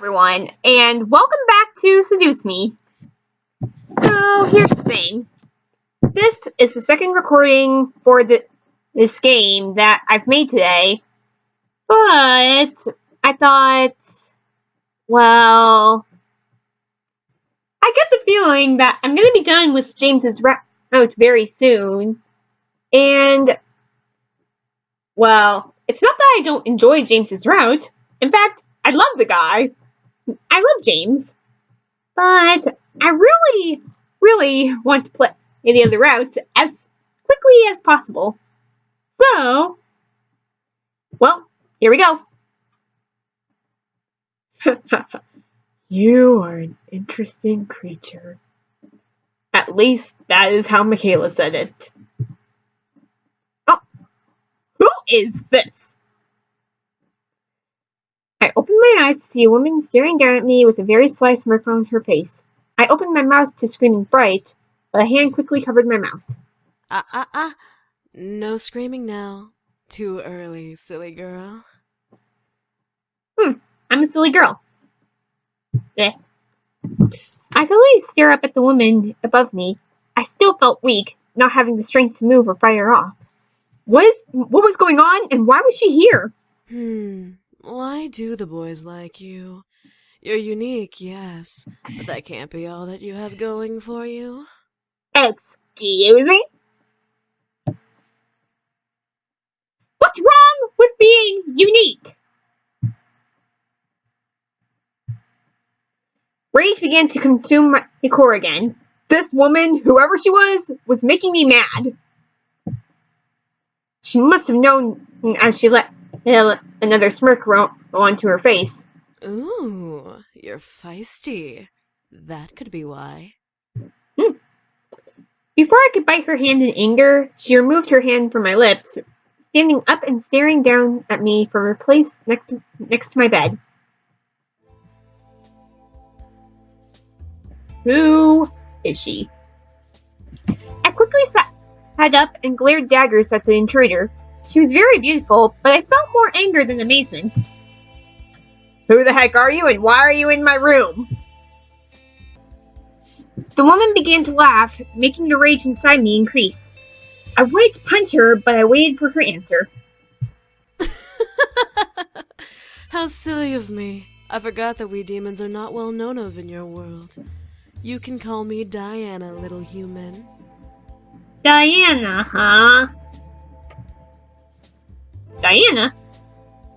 everyone, and welcome back to Seduce Me. So here's the thing. This is the second recording for this game that I've made today, but I thought, well, I get the feeling that I'm going to be done with James's route very soon, and, well, it's not that I don't enjoy James's route. In fact, I love the guy. I love James, but I really want to play the other routes as quickly as possible. So, well, here we go. You are an interesting creature. At least that is how Michaela said it. Oh, who is this? I opened my eyes to see a woman staring down at me with a very sly smirk on her face. I opened my mouth to scream in fright, but a hand quickly covered my mouth. No screaming now. Too early, silly girl. I'm a silly girl. Eh. I could only stare up at the woman above me. I still felt weak, not having the strength to move or fire off. What was going on, and why was she here? Why do the boys like you? You're unique, yes, but that can't be all that you have going for you. Excuse me? What's wrong with being unique? Rage began to consume my core again. This woman, whoever she was making me mad. She must have known as she let another smirk roll onto her face. Ooh, you're feisty. That could be why. Before I could bite her hand in anger, she removed her hand from my lips, standing up and staring down at me from her place next to my bed. Who is she? I quickly sat up and glared daggers at the intruder. She was very beautiful, but I felt more anger than amazement. Who the heck are you, and why are you in my room? The woman began to laugh, making the rage inside me increase. I wanted to punch her, but I waited for her answer. How silly of me. I forgot that we demons are not well known of in your world. You can call me Diana, little human. Diana, huh? Diana?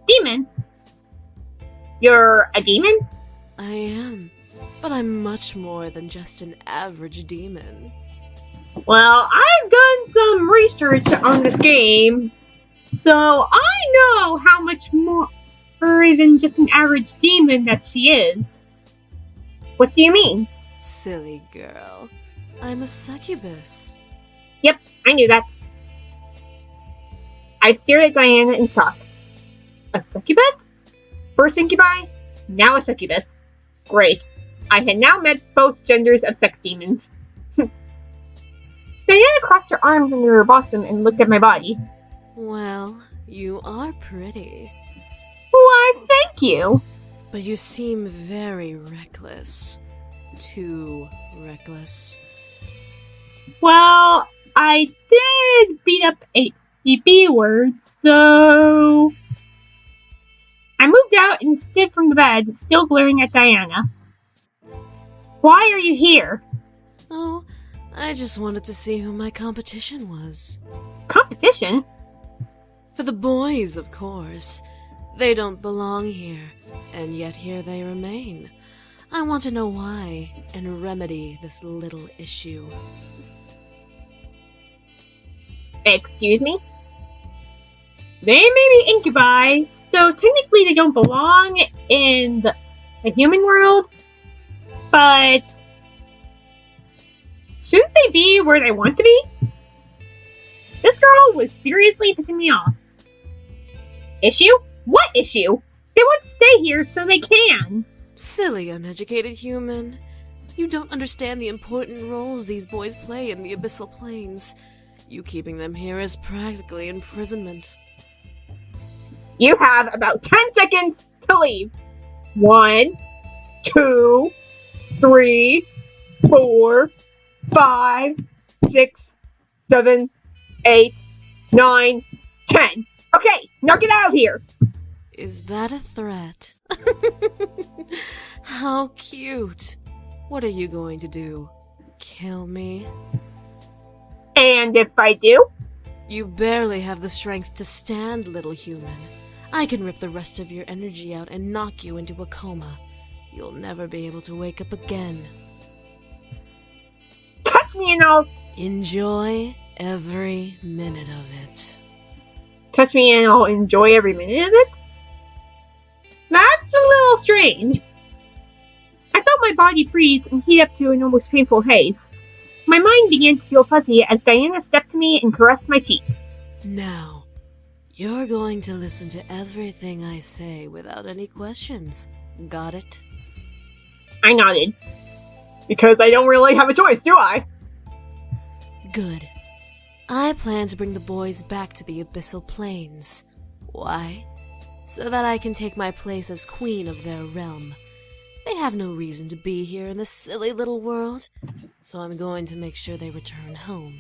Demon? You're a demon? I am, but I'm much more than just an average demon. Well, I've done some research on this game, so I know how much more than just an average demon that she is. What do you mean? Silly girl. I'm a succubus. Yep, I knew that. I stared at Diana in shock. A succubus? First incubi, now a succubus. Great. I had now met both genders of sex demons. Diana crossed her arms under her bosom and looked at my body. Well, you are pretty. Why, thank you. But you seem very reckless. Too reckless. Well, I did beat up a B word, so... I moved out and stood from the bed, still glaring at Diana. Why are you here? Oh, I just wanted to see who my competition was. Competition? For the boys, of course. They don't belong here, and yet here they remain. I want to know why, and remedy this little issue. Excuse me? They may be incubi, so technically they don't belong in the human world, but shouldn't they be where they want to be? This girl was seriously pissing me off. Issue? What issue? They want to stay here so they can. Silly, uneducated human. You don't understand the important roles these boys play in the abyssal planes. You keeping them here is practically imprisonment. You have about 10 seconds to leave. 1, 2, 3, 4, 5, 6, 7, 8, 9, 10. Okay, now get out of here. Is that a threat? How cute. What are you going to do? Kill me? And if I do? You barely have the strength to stand, little human. I can rip the rest of your energy out and knock you into a coma. You'll never be able to wake up again. Touch me and I'll... Enjoy every minute of it. Touch me and I'll enjoy every minute of it? That's a little strange. I felt my body freeze and heat up to an almost painful haze. My mind began to feel fuzzy as Diana stepped to me and caressed my cheek. Now, you're going to listen to everything I say without any questions. Got it? I nodded. Because I don't really have a choice, do I? Good. I plan to bring the boys back to the Abyssal Plains. Why? So that I can take my place as queen of their realm. They have no reason to be here in this silly little world, so I'm going to make sure they return home.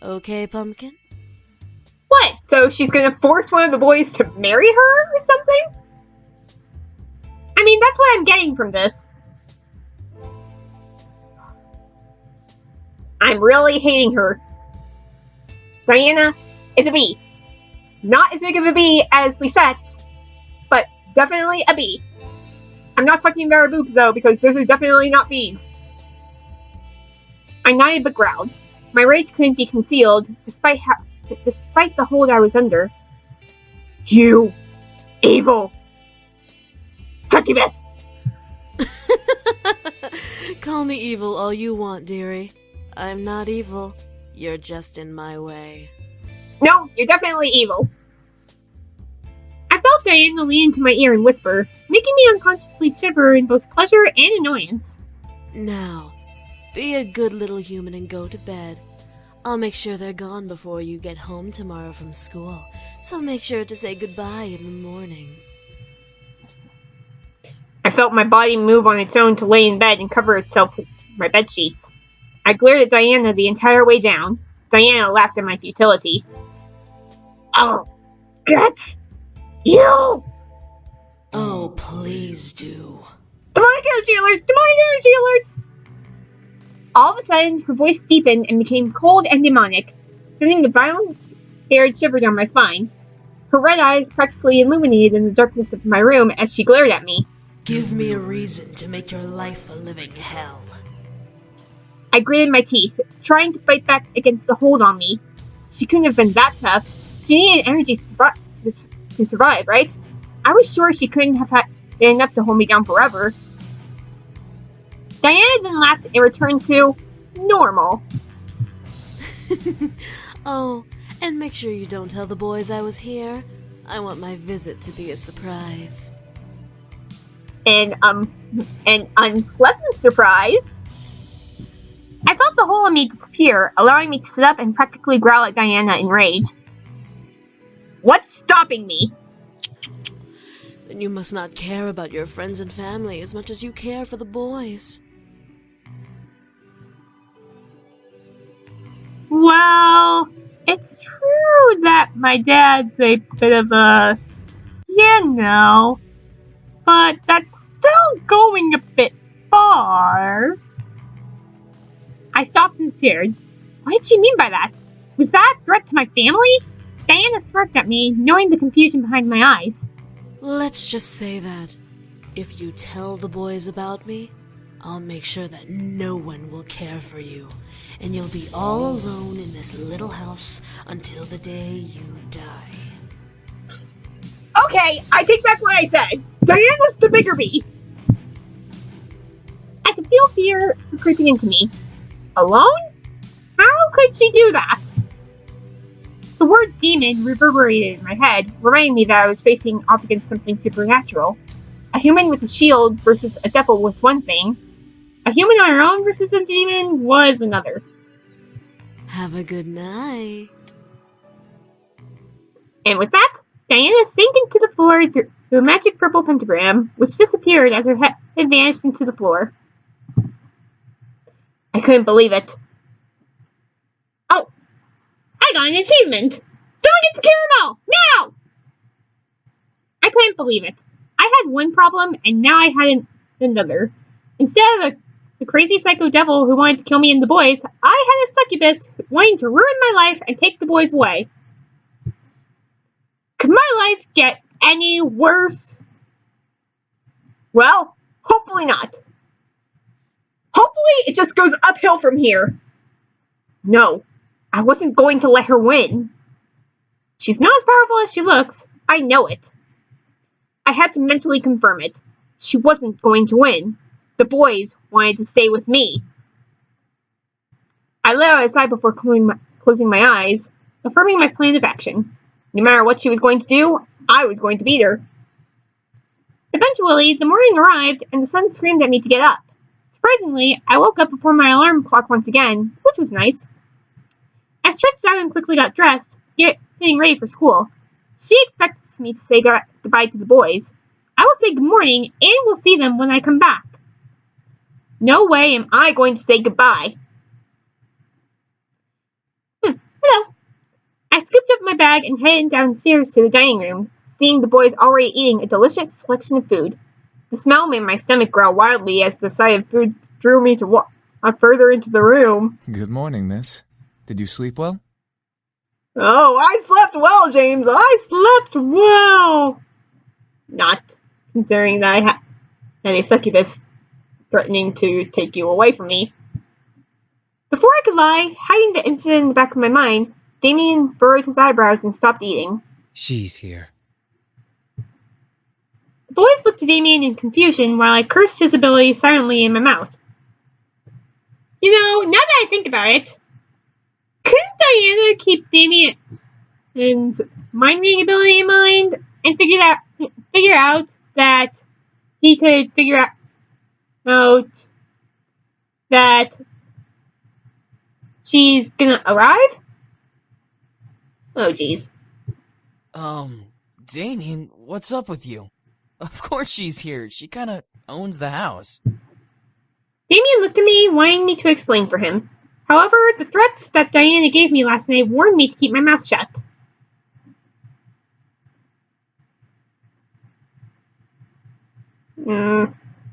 Okay, Pumpkin? What? So she's gonna force one of the boys to marry her or something? I mean, that's what I'm getting from this. I'm really hating her. Diana is a B. Not as big of a B as Lisette, but definitely a B. I'm not talking about her boobs though, because those are definitely not B's. I nodded but growled. My rage couldn't be concealed, despite the hold I was under. You evil succubus! Call me evil all you want, dearie. I'm not evil. You're just in my way. No, you're definitely evil. I felt Diana lean into my ear and whisper, making me unconsciously shiver in both pleasure and annoyance. Now, be a good little human and go to bed. I'll make sure they're gone before you get home tomorrow from school, so make sure to say goodbye in the morning. I felt my body move on its own to lay in bed and cover itself with my bedsheets. I glared at Diana the entire way down. Diana laughed at my futility. Oh, get you! Oh, please do. Demonic energy alert! Demonic energy alert! All of a sudden, her voice deepened and became cold and demonic, sending a violent scared shiver down my spine. Her red eyes practically illuminated in the darkness of my room as she glared at me. Give me a reason to make your life a living hell. I gritted my teeth, trying to fight back against the hold on me. She couldn't have been that tough. She needed energy to survive, right? I was sure she couldn't have had enough to hold me down forever. Diana then laughed and returned to normal. Oh, and make sure you don't tell the boys I was here. I want my visit to be a surprise. An unpleasant surprise. I felt the hole in me disappear, allowing me to sit up and practically growl at Diana in rage. What's stopping me? Then you must not care about your friends and family as much as you care for the boys. Well, it's true that my dad's a bit of a, but that's still going a bit far. I stopped and stared. What did she mean by that? Was that a threat to my family? Diana smirked at me, knowing the confusion behind my eyes. Let's just say that if you tell the boys about me, I'll make sure that no one will care for you, and you'll be all alone in this little house until the day you die. Okay, I take back what I said. Diana's the bigger bee. I could feel fear creeping into me. Alone? How could she do that? The word demon reverberated in my head, reminding me that I was facing off against something supernatural. A human with a shield versus a devil was one thing. A human on her own versus a demon was another. Have a good night. And with that, Diana sank into the floor to a magic purple pentagram, which disappeared as her head vanished into the floor. I couldn't believe it. Oh, I got an achievement! Someone gets the caramel! Now! I couldn't believe it. I had one problem, and now I had another. Instead of the crazy psycho devil who wanted to kill me and the boys, I had a succubus wanting to ruin my life and take the boys away. Could my life get any worse? Well, hopefully not. Hopefully it just goes uphill from here. No, I wasn't going to let her win. She's not as powerful as she looks. I know it. I had to mentally confirm it. She wasn't going to win. The boys wanted to stay with me. I lay aside before closing my eyes, affirming my plan of action. No matter what she was going to do, I was going to beat her. Eventually, the morning arrived and the sun screamed at me to get up. Surprisingly, I woke up before my alarm clock once again, which was nice. I stretched out and quickly got dressed, getting ready for school. She expects me to say goodbye to the boys. I will say good morning and will see them when I come back. No way am I going to say goodbye. Hello. I scooped up my bag and headed downstairs to the dining room, seeing the boys already eating a delicious selection of food. The smell made my stomach growl wildly as the sight of food drew me to walk further into the room. Good morning, miss. Did you sleep well? Oh, I slept well, James. I slept well. Not considering that I had a succubus threatening to take you away from me. Before I could lie, hiding the incident in the back of my mind, Damien furrowed his eyebrows and stopped eating. She's here. The boys looked at Damien in confusion while I cursed his ability silently in my mouth. You know, now that I think about it, couldn't Diana keep Damien's mind-reading ability in mind and figure out that he could figure out that she's gonna arrive? Oh, jeez. Damien, what's up with you? Of course she's here. She kinda owns the house. Damien looked at me, wanting me to explain for him. However, the threats that Diana gave me last night warned me to keep my mouth shut.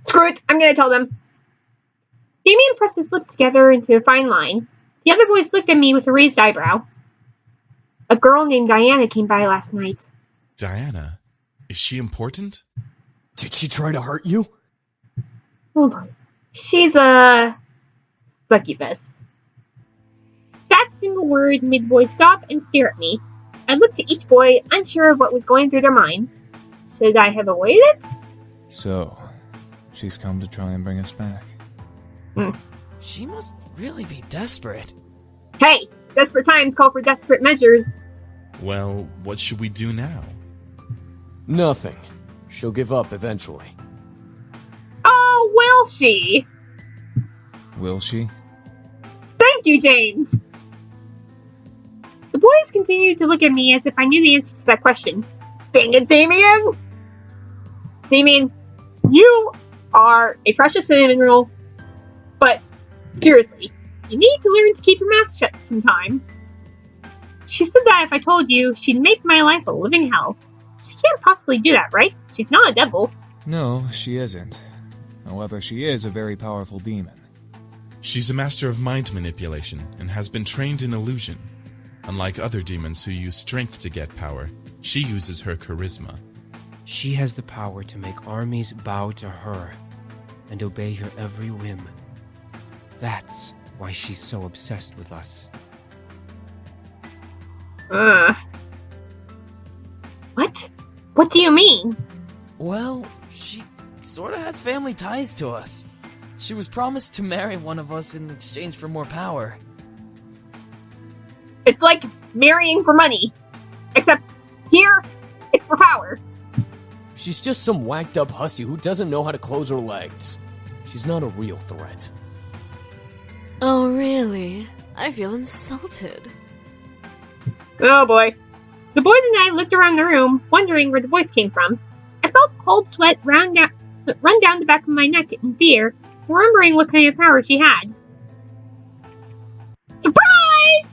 Screw it, I'm gonna tell them. Damien pressed his lips together into a fine line. The other boys looked at me with a raised eyebrow. A girl named Diana came by last night. Diana? Is she important? Did she try to hurt you? Oh boy. She's a succubus. That single word made the boys stop and stare at me. I looked at each boy, unsure of what was going through their minds. Should I have avoided it? So, she's come to try and bring us back. She must really be desperate. Hey, desperate times call for desperate measures. Well, what should we do now? Nothing. She'll give up eventually. Oh, will she? Will she? Thank you, James. The boys continued to look at me as if I knew the answer to that question. Dang it, Damien! Damien, you are a precious cinnamon roll, but seriously, you need to learn to keep your mouth shut sometimes. She said that if I told you, she'd make my life a living hell. She can't possibly do that, right? She's not a devil. No, she isn't. However, she is a very powerful demon. She's a master of mind manipulation and has been trained in illusion. Unlike other demons who use strength to get power, she uses her charisma. She has the power to make armies bow to her and obey her every whim. That's why she's so obsessed with us. What? What do you mean? Well, she sorta has family ties to us. She was promised to marry one of us in exchange for more power. It's like marrying for money. Except here, it's for power. She's just some whacked up hussy who doesn't know how to close her legs. She's not a real threat. Oh, really? I feel insulted. Oh boy. The boys and I looked around the room, wondering where the voice came from. At felt cold sweat run down the back of my neck in fear, remembering what kind of power she had. Surprise!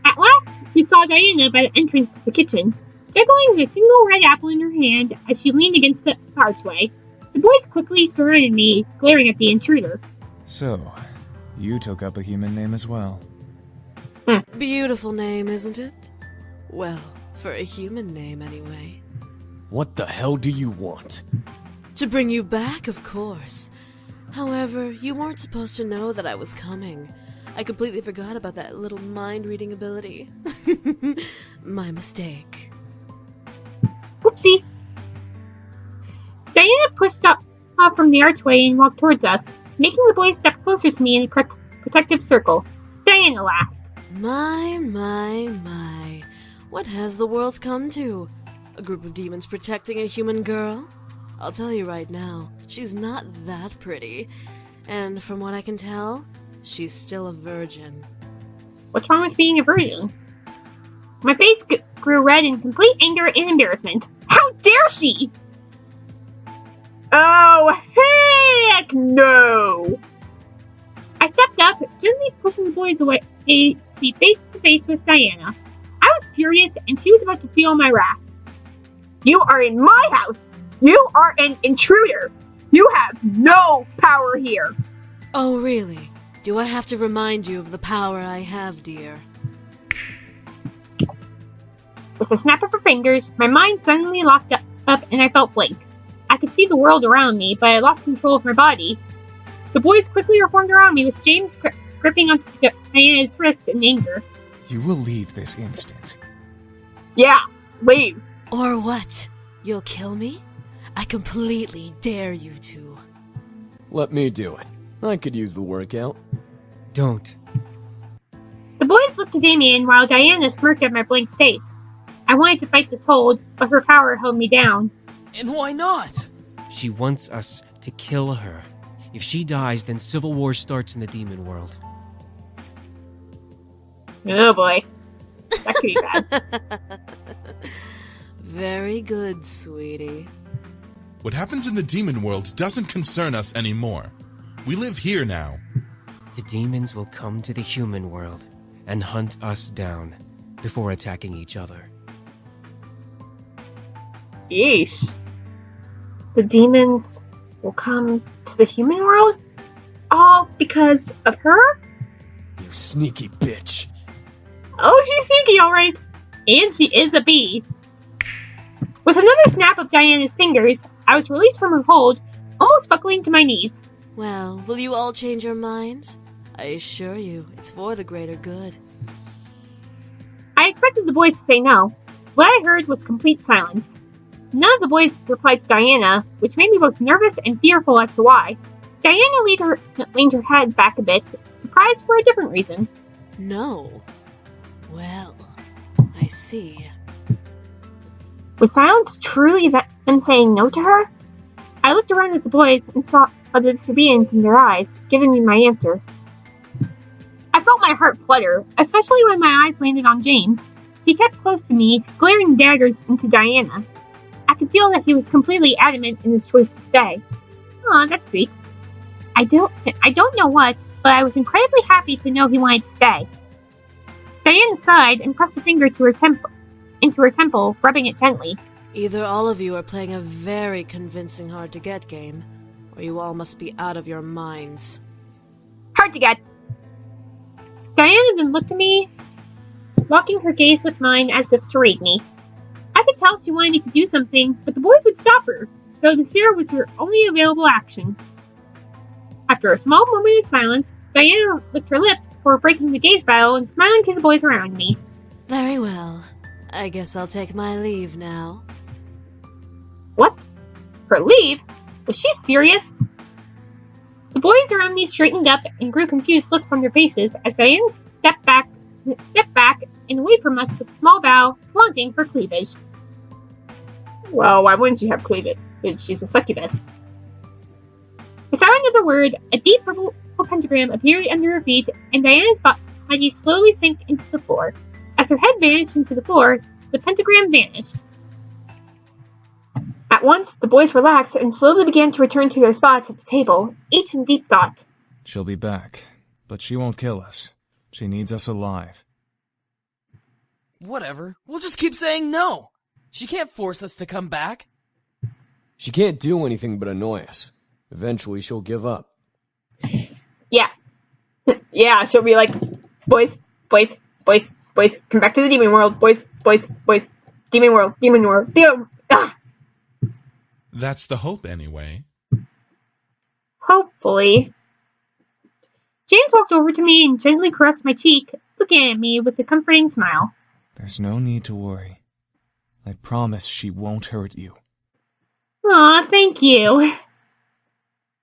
At last, we saw Diana by the entrance of the kitchen, juggling a single red apple in her hand as she leaned against the archway. The boys quickly surrounded me, glaring at the intruder. So, you took up a human name as well. Beautiful name, isn't it? Well, for a human name, anyway. What the hell do you want? To bring you back, of course. However, you weren't supposed to know that I was coming. I completely forgot about that little mind-reading ability. My mistake. Oopsie. Diana pushed off from the archway and walked towards us, making the boys step closer to me in a protective circle. Diana laughed. My. What has the world come to? A group of demons protecting a human girl? I'll tell you right now, she's not that pretty. And from what I can tell, she's still a virgin. What's wrong with being a virgin? My face grew red in complete anger and embarrassment. How dare she! Oh, heck no! I stepped up, gently pushing the boys away to be face to face with Diana. I was furious, and she was about to feel my wrath. You are in my house! You are an intruder! You have no power here! Oh, really? Do I have to remind you of the power I have, dear? With a snap of her fingers, my mind suddenly locked up and I felt blank. I could see the world around me, but I lost control of my body. The boys quickly reformed around me, with James gripping onto Diana's wrist in anger. You will leave this instant. Yeah, leave. Or what? You'll kill me? I completely dare you to. Let me do it. I could use the workout. Don't. The boys looked at Damien while Diana smirked at my blank state. I wanted to fight this hold, but her power held me down. And why not? She wants us to kill her. If she dies, then civil war starts in the demon world. Oh boy. That could be bad. Very good, sweetie. What happens in the demon world doesn't concern us anymore. We live here now. The demons will come to the human world and hunt us down before attacking each other. Yeesh. The demons will come to the human world? All because of her? You sneaky bitch. Oh, she's sneaky, alright. And she is a bee. With another snap of Diana's fingers, I was released from her hold, almost buckling to my knees. Well, will you all change your minds? I assure you, it's for the greater good. I expected the boys to say no. What I heard was complete silence. None of the boys replied to Diana, which made me both nervous and fearful as to why. Diana leaned her head back a bit, surprised for a different reason. No. Well, I see. Was silence truly them saying no to her? I looked around at the boys and saw the disobedience in their eyes, giving me my answer. I felt my heart flutter, especially when my eyes landed on James. He kept close to me, glaring daggers into Diana. I could feel that he was completely adamant in his choice to stay. Aw, that's sweet. I don't know what, but I was incredibly happy to know he wanted to stay. Diana sighed and pressed a finger to into her temple, rubbing it gently. Either all of you are playing a very convincing hard-to-get game, or you all must be out of your minds. Hard to get. Diana then looked at me, locking her gaze with mine as if to read me. I could tell she wanted me to do something, but the boys would stop her, so the sphere was her only available action. After a small moment of silence, Diana licked her lips before breaking the gaze battle and smiling to the boys around me. Very well. I guess I'll take my leave now. What? Her leave? Was she serious? The boys around me straightened up and grew confused looks on their faces as Diana stepped back and away from us with a small bow, flaunting her cleavage. Well, why wouldn't she have cleavage? She's a succubus. Without another word, a deep purple pentagram appeared under her feet, and Diana's body slowly sank into the floor. As her head vanished into the floor, the pentagram vanished. At once, the boys relaxed and slowly began to return to their spots at the table, each in deep thought. She'll be back, but she won't kill us. She needs us alive. Whatever. We'll just keep saying no. She can't force us to come back. She can't do anything but annoy us. Eventually, she'll give up. Yeah. Yeah, she'll be like, boys, come back to the demon world, boys, demon world, That's the hope, anyway. Hopefully. James walked over to me and gently caressed my cheek, looking at me with a comforting smile. There's no need to worry. I promise she won't hurt you. Aw, thank you.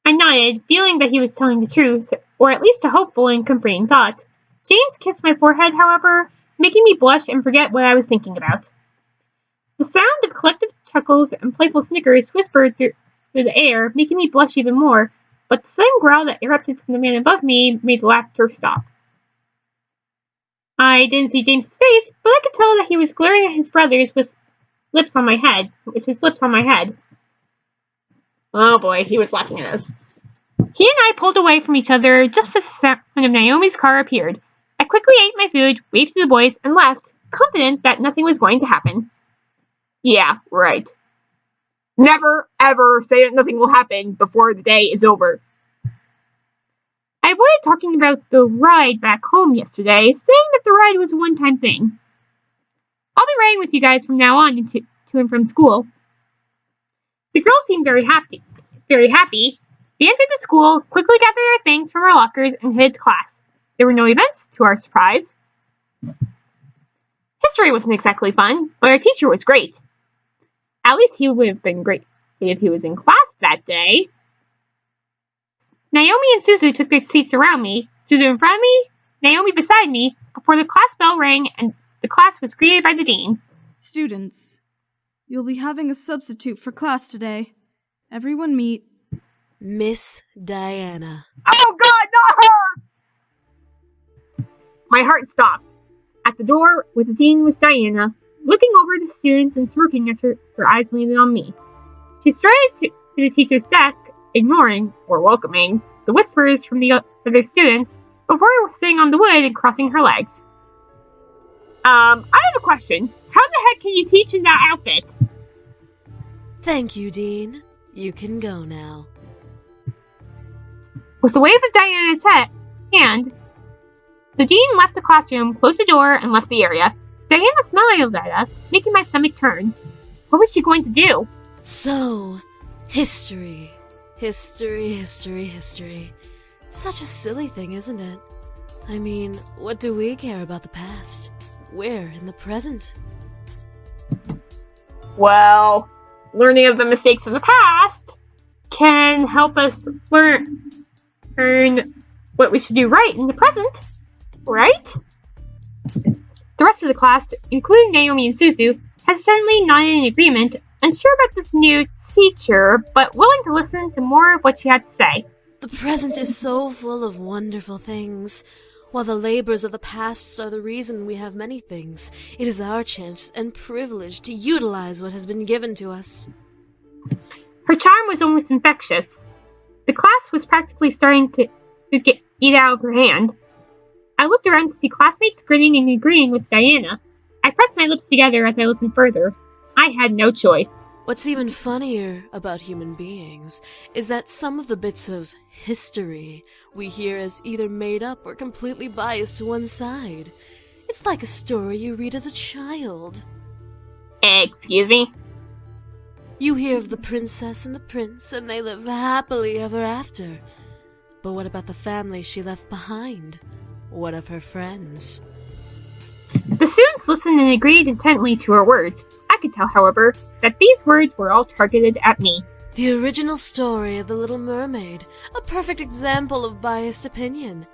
I nodded, feeling that he was telling the truth, or at least a hopeful and comforting thought. James kissed my forehead, however, making me blush and forget what I was thinking about. The sound of collective chuckles and playful snickers whispered through the air, making me blush even more, but the sudden growl that erupted from the man above me made the laughter stop. I didn't see James's face, but I could tell that he was glaring at his brothers with his lips on my head. Oh boy, he was laughing at us. He and I pulled away from each other just as the sound of Naomi's car appeared. I quickly ate my food, waved to the boys, and left, confident that nothing was going to happen. Yeah, right. Never, ever say that nothing will happen before the day is over. I avoided talking about the ride back home yesterday, saying that the ride was a one-time thing. I'll be riding with you guys from now on to and from school. The girls seemed very happy. We entered the school, quickly gathered our things from our lockers, and headed to class. There were no events, to our surprise. History wasn't exactly fun, but our teacher was great. At least he would have been great if he was in class that day. Naomi and Suzu took their seats around me, Suzu in front of me, Naomi beside me, before the class bell rang and the class was greeted by the dean. Students, you'll be having a substitute for class today. Everyone meet Miss Diana. Oh God, not her! My heart stopped. At the door with the dean was Diana, looking over at the students and smirking as her eyes landed on me. She strayed to the teacher's desk, ignoring, or welcoming, the whispers from the other students before sitting on the wood and crossing her legs. I have a question. How the heck can you teach in that outfit? Thank you, Dean. You can go now. With a wave of Diana's hand, the dean left the classroom, closed the door, and left the area. Diana smiled at us, making my stomach turn. What was she going to do? So, history. History. Such a silly thing, isn't it? I mean, what do we care about the past? We're in the present. Well, learning of the mistakes of the past can help us learn what we should do right in the present, right? The rest of the class, including Naomi and Suzu, has suddenly nodded in agreement, unsure about this new teacher, but willing to listen to more of what she had to say. The present is so full of wonderful things. While the labors of the past are the reason we have many things, it is our chance and privilege to utilize what has been given to us. Her charm was almost infectious. The class was practically starting to eat out of her hand. I looked around to see classmates grinning and agreeing with Diana. I pressed my lips together as I listened further. I had no choice. What's even funnier about human beings is that some of the bits of history we hear as either made up or completely biased to one side. It's like a story you read as a child. Excuse me? You hear of the princess and the prince, and they live happily ever after. But what about the family she left behind? What of her friends? The students listened and agreed intently to her words. I could tell, however, that these words were all targeted at me. The original story of the Little Mermaid, a perfect example of biased opinion.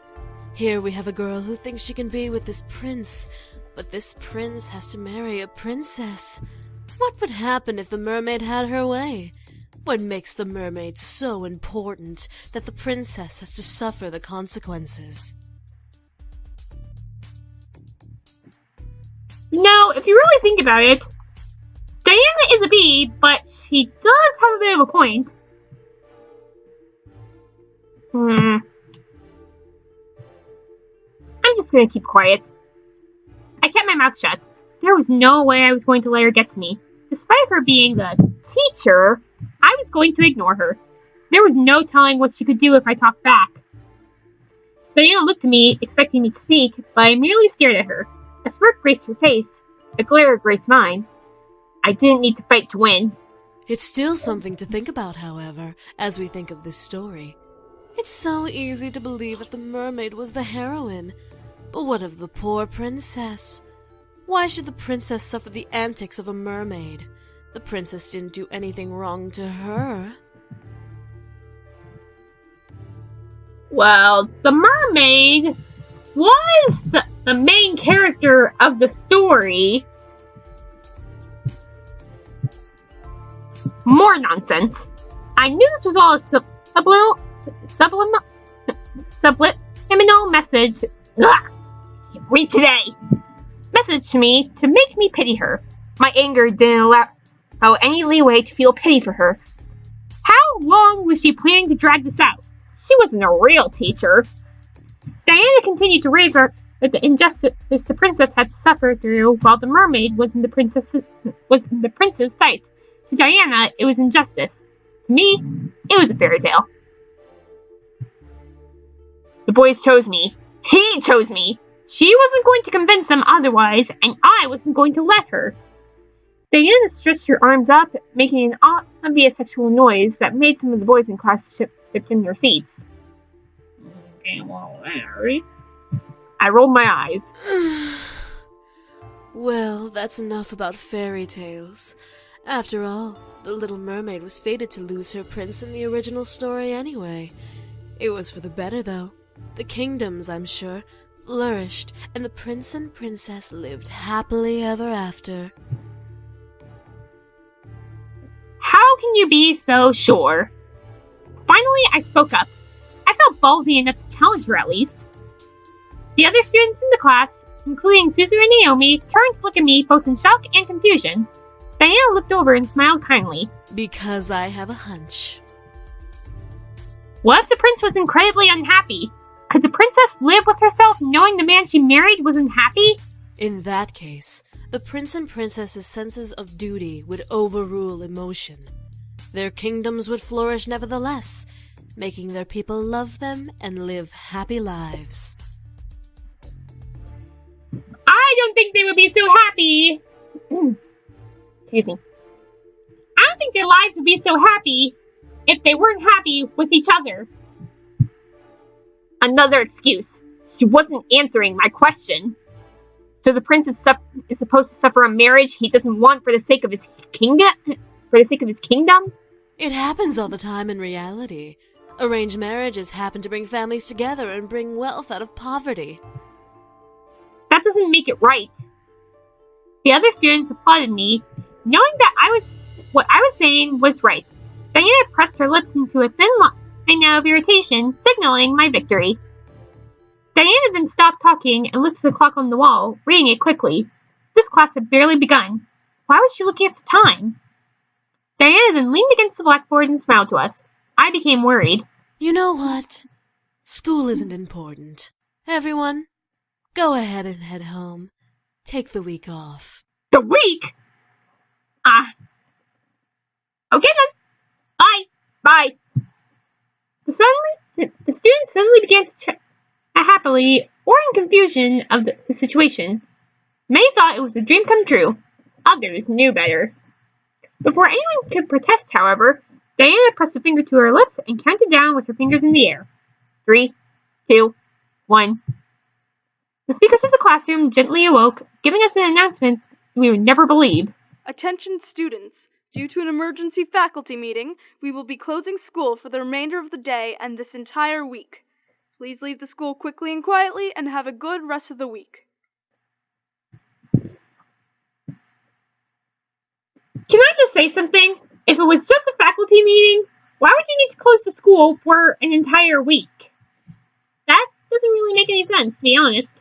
Here we have a girl who thinks she can be with this prince, but this prince has to marry a princess. What would happen if the mermaid had her way? What makes the mermaid so important that the princess has to suffer the consequences? You know, if you really think about it, Diana is a B, but she does have a bit of a point. I'm just gonna keep quiet. I kept my mouth shut. There was no way I was going to let her get to me. Despite her being the teacher, I was going to ignore her. There was no telling what she could do if I talked back. Diana looked at me, expecting me to speak, but I merely stared at her. A smirk graced her face. A glare graced mine. I didn't need to fight to win. It's still something to think about, however, as we think of this story. It's so easy to believe that the mermaid was the heroine. But what of the poor princess? Why should the princess suffer the antics of a mermaid? The princess didn't do anything wrong to her. Well, the mermaid was the main character of the story. More nonsense. I knew this was all a subliminal message. Ugh. Read today. Message to me to make me pity her. My anger didn't allow any leeway to feel pity for her. How long was she planning to drag this out? She wasn't a real teacher. Diana continued to rave at the injustice the princess had to suffer through while the mermaid was in the prince's sight. To Diana, it was injustice. To me, it was a fairy tale. The boys chose me. He chose me. She wasn't going to convince them otherwise, and I wasn't going to let her. Diana stretched her arms up, making an obvious sexual noise that made some of the boys in class shift in their seats. Okay, well, Larry. I rolled my eyes. Well, that's enough about fairy tales. After all, the Little Mermaid was fated to lose her prince in the original story anyway. It was for the better, though. The kingdoms, I'm sure, flourished, and the prince and princess lived happily ever after. How can you be so sure? Finally, I spoke up. I felt ballsy enough to challenge her, at least. The other students in the class, including Suzu and Naomi, turned to look at me both in shock and confusion. Diana looked over and smiled kindly. Because I have a hunch. What if the prince was incredibly unhappy? Could the princess live with herself knowing the man she married was unhappy? In that case, the prince and princess's senses of duty would overrule emotion. Their kingdoms would flourish nevertheless, making their people love them and live happy lives. I don't think they would be so happy. Excuse me. I don't think their lives would be so happy if they weren't happy with each other. Another excuse. She wasn't answering my question. So the prince is supposed to suffer a marriage he doesn't want for the sake of his kingdom? It happens all the time in reality. Arranged marriages happen to bring families together and bring wealth out of poverty. That doesn't make it right. The other students applauded me, knowing that what I was saying was right. Diana pressed her lips into a thin line of irritation, signaling my victory. Diana then stopped talking and looked at the clock on the wall, reading it quickly. This class had barely begun. Why was she looking at the time? Diana then leaned against the blackboard and smiled to us. I became worried. You know what? School isn't important. Everyone, go ahead and head home. Take the week off. The week? Okay then. Bye. Bye. The students suddenly began to chat happily or in confusion of the situation. Many thought it was a dream come true. Others knew better. Before anyone could protest, however, Diana pressed a finger to her lips and counted down with her fingers in the air. 3, 2, 1. The speakers of the classroom gently awoke, giving us an announcement we would never believe. Attention students. Due to an emergency faculty meeting, we will be closing school for the remainder of the day and this entire week. Please leave the school quickly and quietly and have a good rest of the week. Can I just say something? If it was just a faculty meeting, why would you need to close the school for an entire week? That doesn't really make any sense, to be honest.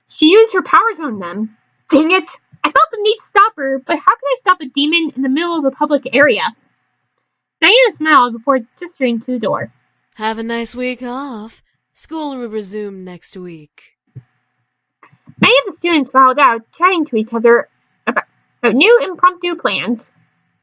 She used her powers on them. Dang it! I felt the need to stop her, but how could I stop a demon in the middle of a public area? Diana smiled before gesturing to the door. Have a nice week off. School will resume next week. Many of the students filed out, chatting to each other about new impromptu plans.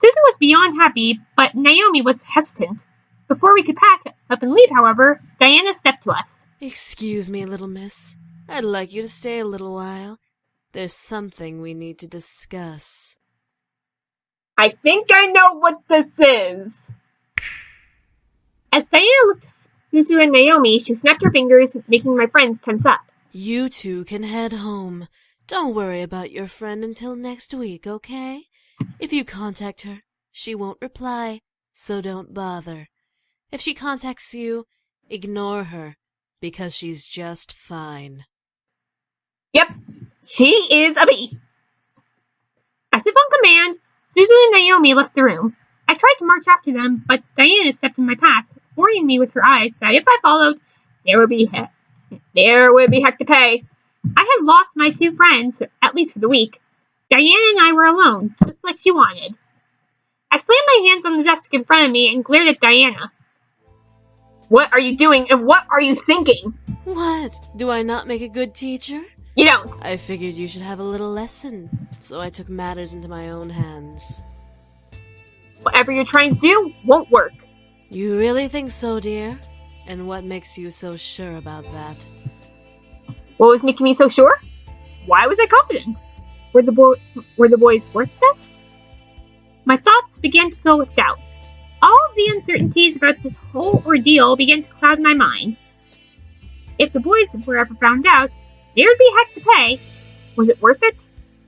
Susan was beyond happy, but Naomi was hesitant. Before we could pack up and leave, however, Diana stepped to us. Excuse me, little miss. I'd like you to stay a little while. There's something we need to discuss. I think I know what this is. As Diana looked at Susan and Naomi, she snapped her fingers, making my friends tense up. You two can head home. Don't worry about your friend until next week, okay? If you contact her, she won't reply, so don't bother. If she contacts you, ignore her, because she's just fine. Yep, she is a bee. As if on command, Susan and Naomi left the room. I tried to march after them, but Diana stepped in my path, warning me with her eyes that if I followed, there would be heck to pay. I had lost my two friends, at least for the week. Diana and I were alone, just like she wanted. I slammed my hands on the desk in front of me and glared at Diana. What are you doing, and what are you thinking? What? Do I not make a good teacher? You don't. I figured you should have a little lesson, so I took matters into my own hands. Whatever you're trying to do won't work. You really think so, dear? And what makes you so sure about that? What was making me so sure? Why was I confident? Were the boys worth this? My thoughts began to fill with doubt. All of the uncertainties about this whole ordeal began to cloud my mind. If the boys were ever found out, there would be heck to pay. Was it worth it?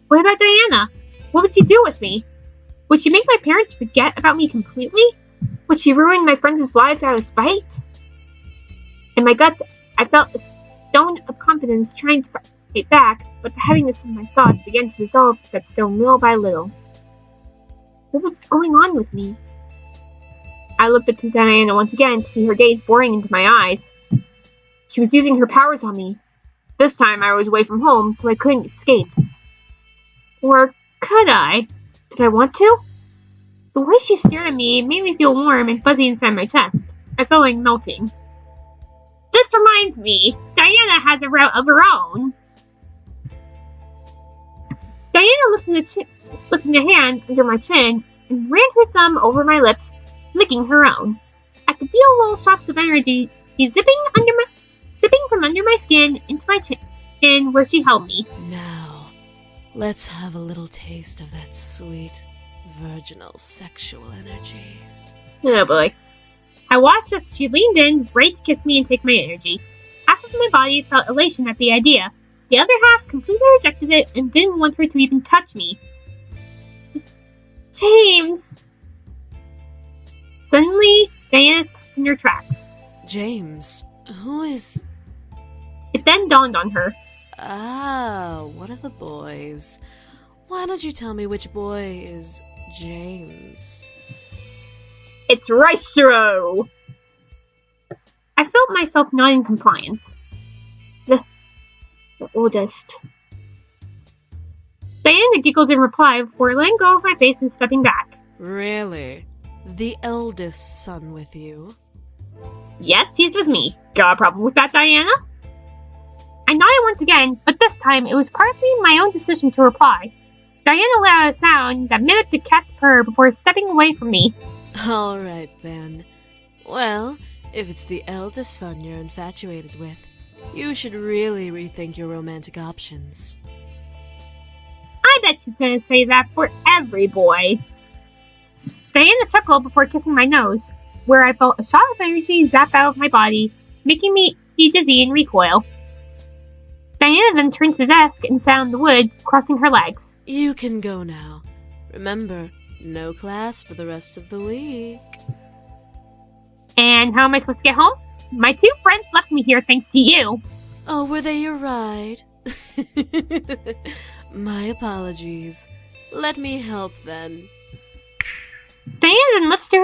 What about Diana? What would she do with me? Would she make my parents forget about me completely? Would she ruin my friends' lives out of spite? In my gut, I felt a stone of confidence trying to fight back, but the heaviness of my thoughts began to dissolve that stone little by little. What was going on with me? I looked up to Diana once again to see her gaze boring into my eyes. She was using her powers on me. This time I was away from home, so I couldn't escape. Or could I? Did I want to? The way she stared at me made me feel warm and fuzzy inside my chest. I felt like melting. This reminds me, Diana has a route of her own. Diana lifted a hand under my chin and ran her thumb over my lips, licking her own. I could feel little shocks of energy zipping from under my skin into my chin where she held me. Now, let's have a little taste of that sweet, virginal sexual energy. Oh boy. I watched as she leaned in, ready to kiss me and take my energy. Half of my body felt elation at the idea. The other half completely rejected it and didn't want her to even touch me. James! Suddenly, Diana stopped in her tracks. James, who is... It then dawned on her. Ah, one of the boys. Why don't you tell me which boy is James? It's Reichero! I felt myself nodding compliance. The oldest. Diana giggled in reply before letting go of my face and stepping back. Really? The eldest son with you? Yes, he's with me. Got a problem with that, Diana? I nodded once again, but this time it was partly my own decision to reply. Diana let out a sound that mimicked a cat's purr before stepping away from me. All right, then. Well, if it's the eldest son you're infatuated with, you should really rethink your romantic options. I bet she's gonna say that for every boy. Diana chuckled before kissing my nose, where I felt a shot of energy zap out of my body, making me dizzy and recoil. Diana then turned to the desk and sat on the wood, crossing her legs. You can go now. Remember, no class for the rest of the week. And how am I supposed to get home? My two friends left me here thanks to you. Oh, were they your ride? My apologies. Let me help then. Diana then lifted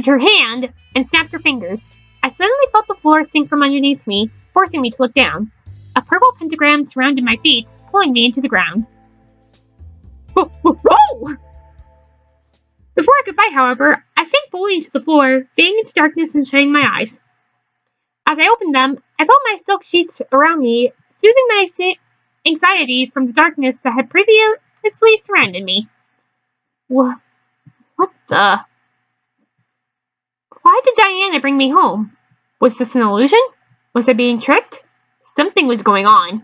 her hand and snapped her fingers. I suddenly felt the floor sink from underneath me, forcing me to look down. A purple pentagram surrounded my feet, pulling me into the ground. Whoa! Before I could bite, however, I sank fully into the floor, fading into darkness and shutting my eyes. As I opened them, I felt my silk sheets around me, soothing my anxiety from the darkness that had previously surrounded me. What the? Why did Diana bring me home? Was this an illusion? Was I being tricked? Something was going on.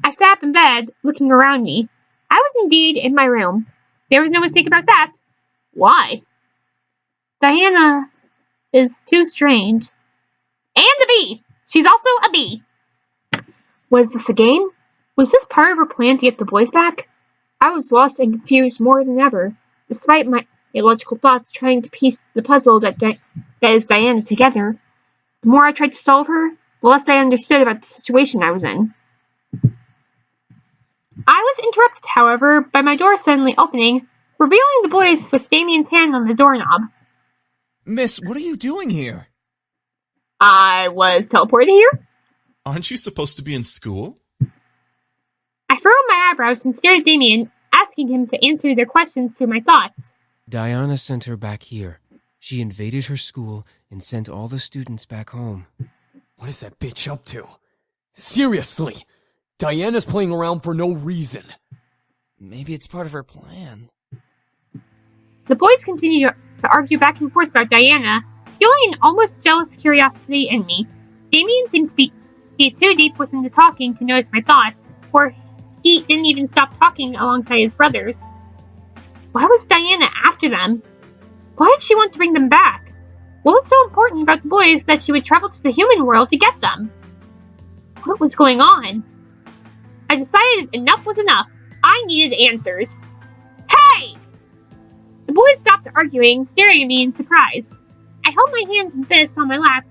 I sat up in bed, looking around me. I was indeed in my room. There was no mistake about that. Why? Diana is too strange. And a bee! She's also a bee! Was this a game? Was this part of her plan to get the boys back? I was lost and confused more than ever, despite my illogical thoughts trying to piece the puzzle that is Diana together. The more I tried to solve her, the less I understood about the situation I was in. I was interrupted, however, by my door suddenly opening, revealing the boys with Damien's hand on the doorknob. Miss, what are you doing here? I was teleported here. Aren't you supposed to be in school? I furrowed my eyebrows and stared at Damien, asking him to answer their questions through my thoughts. Diana sent her back here. She invaded her school and sent all the students back home. What is that bitch up to? Seriously! Diana's playing around for no reason. Maybe it's part of her plan. The boys continued to argue back and forth about Diana, feeling an almost jealous curiosity in me. Damien seemed to be too deep within the talking to notice my thoughts, for he didn't even stop talking alongside his brothers. Why was Diana after them? Why did she want to bring them back? What was so important about the boys that she would travel to the human world to get them? What was going on? I decided enough was enough. I needed answers. Hey! The boys stopped arguing, staring at me in surprise. I held my hands and fists on my lap,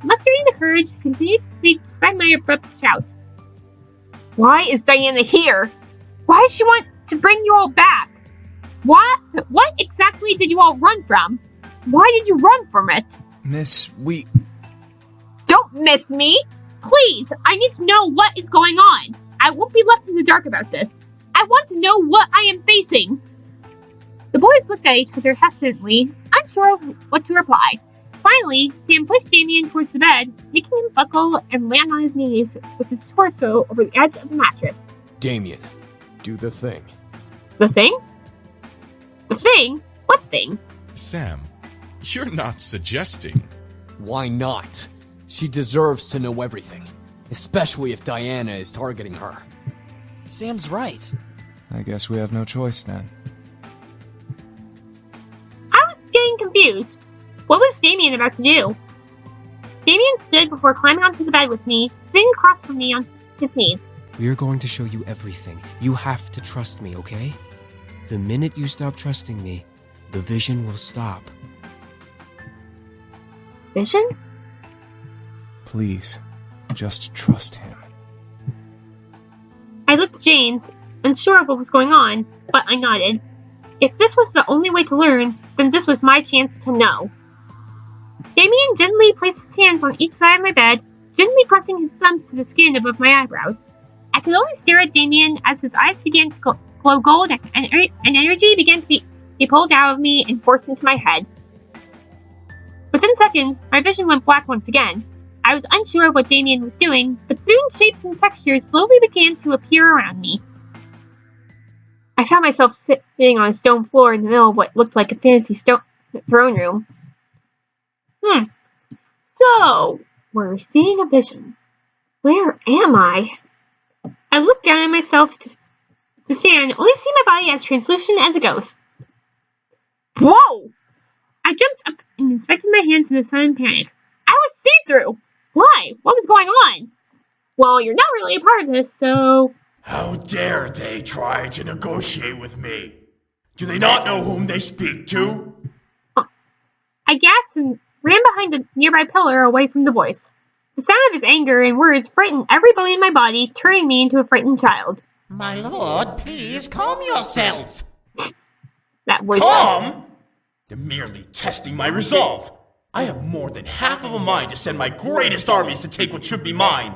mustering the courage to continue to speak despite my abrupt shout. Why is Diana here? Why does she want to bring you all back? What exactly did you all run from? Why did you run from it? Miss, Don't miss me! Please, I need to know what is going on. I won't be left in the dark about this. I want to know what I am facing. The boys looked at each other hesitantly, unsure of what to reply. Finally, Sam pushed Damien towards the bed, making him buckle and land on his knees with his torso over the edge of the mattress. Damien, do the thing. The thing? The thing? What thing? Sam, you're not suggesting. Why not? She deserves to know everything, especially if Diana is targeting her. Sam's right. I guess we have no choice then. I was getting confused. What was Damien about to do? Damien stood before climbing onto the bed with me, sitting across from me on his knees. We're going to show you everything. You have to trust me, okay? The minute you stop trusting me, the vision will stop. Vision? Please, just trust him. I looked at James, unsure of what was going on, but I nodded. If this was the only way to learn, then this was my chance to know. Damien gently placed his hands on each side of my bed, gently pressing his thumbs to the skin above my eyebrows. I could only stare at Damien as his eyes began to glow gold and energy began to be pulled out of me and forced into my head. Within seconds, my vision went black once again. I was unsure of what Damien was doing, but soon shapes and textures slowly began to appear around me. I found myself sitting on a stone floor in the middle of what looked like a fantasy throne room. So, we're seeing a vision. Where am I? I looked down at myself to stand and only see my body as translucent as a ghost. Whoa! I jumped up and inspected my hands in a sudden panic. I was see-through! Why? What was going on? Well, you're not really a part of this, so... How dare they try to negotiate with me? Do they not know whom they speak to? I gasped and ran behind a nearby pillar away from the voice. The sound of his anger and words frightened every bone in my body, turning me into a frightened child. My lord, please calm yourself. That was... Calm? They're merely testing my resolve. I have more than half of a mind to send my greatest armies to take what should be mine.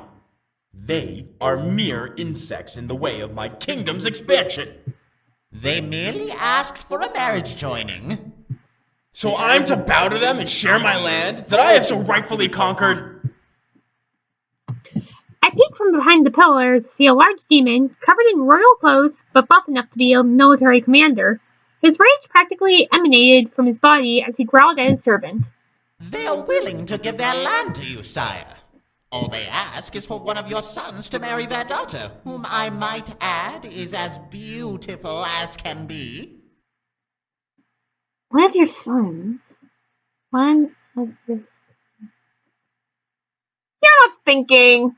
They are mere insects in the way of my kingdom's expansion. They merely asked for a marriage joining. So I'm to bow to them and share my land that I have so rightfully conquered? I peek from behind the pillar to see a large demon covered in royal clothes but buff enough to be a military commander. His rage practically emanated from his body as he growled at his servant. They are willing to give their land to you, sire. All they ask is for one of your sons to marry their daughter, whom I might add is as beautiful as can be. One of your sons? One of your sons? You're not thinking.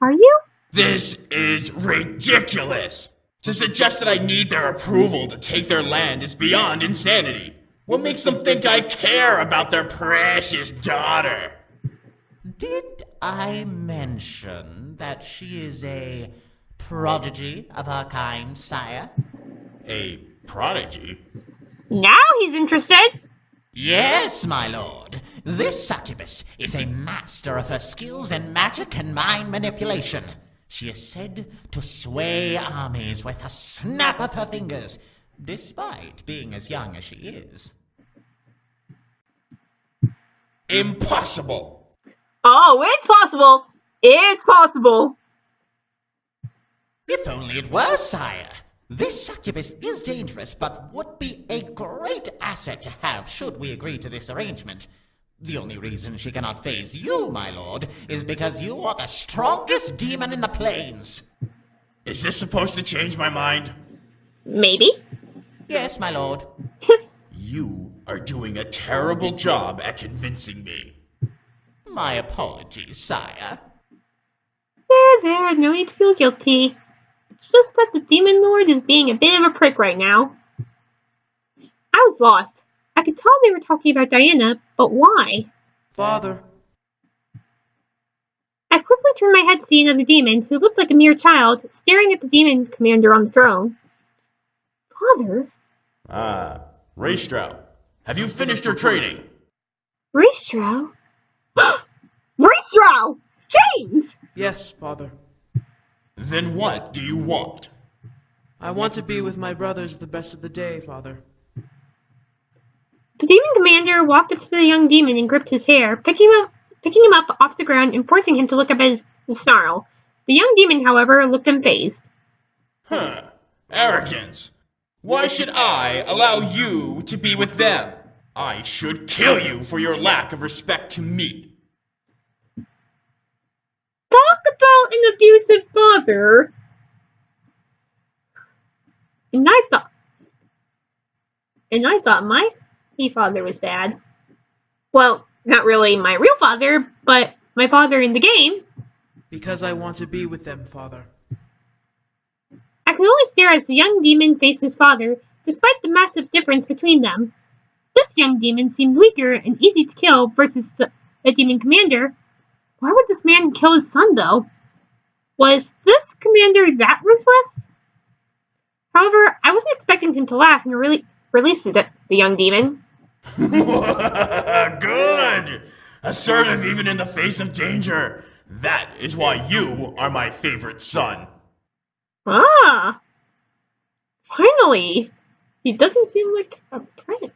Are you? This is ridiculous! To suggest that I need their approval to take their land is beyond insanity. What makes them think I care about their precious daughter? Did I mention that she is a prodigy of her kind, sire? A prodigy? Now he's interested. Yes, my lord. This succubus is a master of her skills in magic and mind manipulation. She is said to sway armies with a snap of her fingers, despite being as young as she is. Impossible! Oh, it's possible. It's possible. If only it were, sire. This succubus is dangerous, but would be a great asset to have should we agree to this arrangement. The only reason she cannot faze you, my lord, is because you are the strongest demon in the plains. Is this supposed to change my mind? Maybe. Yes, my lord. You are doing a terrible job at convincing me. My apologies, sire. There, no need to feel guilty. It's just that the Demon Lord is being a bit of a prick right now. I was lost. I could tell they were talking about Diana, but why? Father. I quickly turned my head to see another demon who looked like a mere child, staring at the demon commander on the throne. Father? Ah, Raystrow. Have you finished your training? Raystrow? Raystrow! James! Yes, Father. Then what do you want? I want to be with my brothers the best of the day, Father. The demon commander walked up to the young demon and gripped his hair, picking him up off the ground and forcing him to look up at his snarl. The young demon, however, looked unfazed. Huh. Arrogance. Why should I allow you to be with them? I should kill you for your lack of respect to me. Talk about an abusive father. And I thought my father was bad. Well, not really my real father, but my father in the game. Because I want to be with them, Father. I could only stare as the young demon faced his father, despite the massive difference between them. This young demon seemed weaker and easy to kill versus the demon commander. Why would this man kill his son, though? Was this commander that ruthless? However, I wasn't expecting him to laugh and release the young demon. Good! Assertive even in the face of danger. That is why you are my favorite son. Ah! Finally! He doesn't seem like a prick.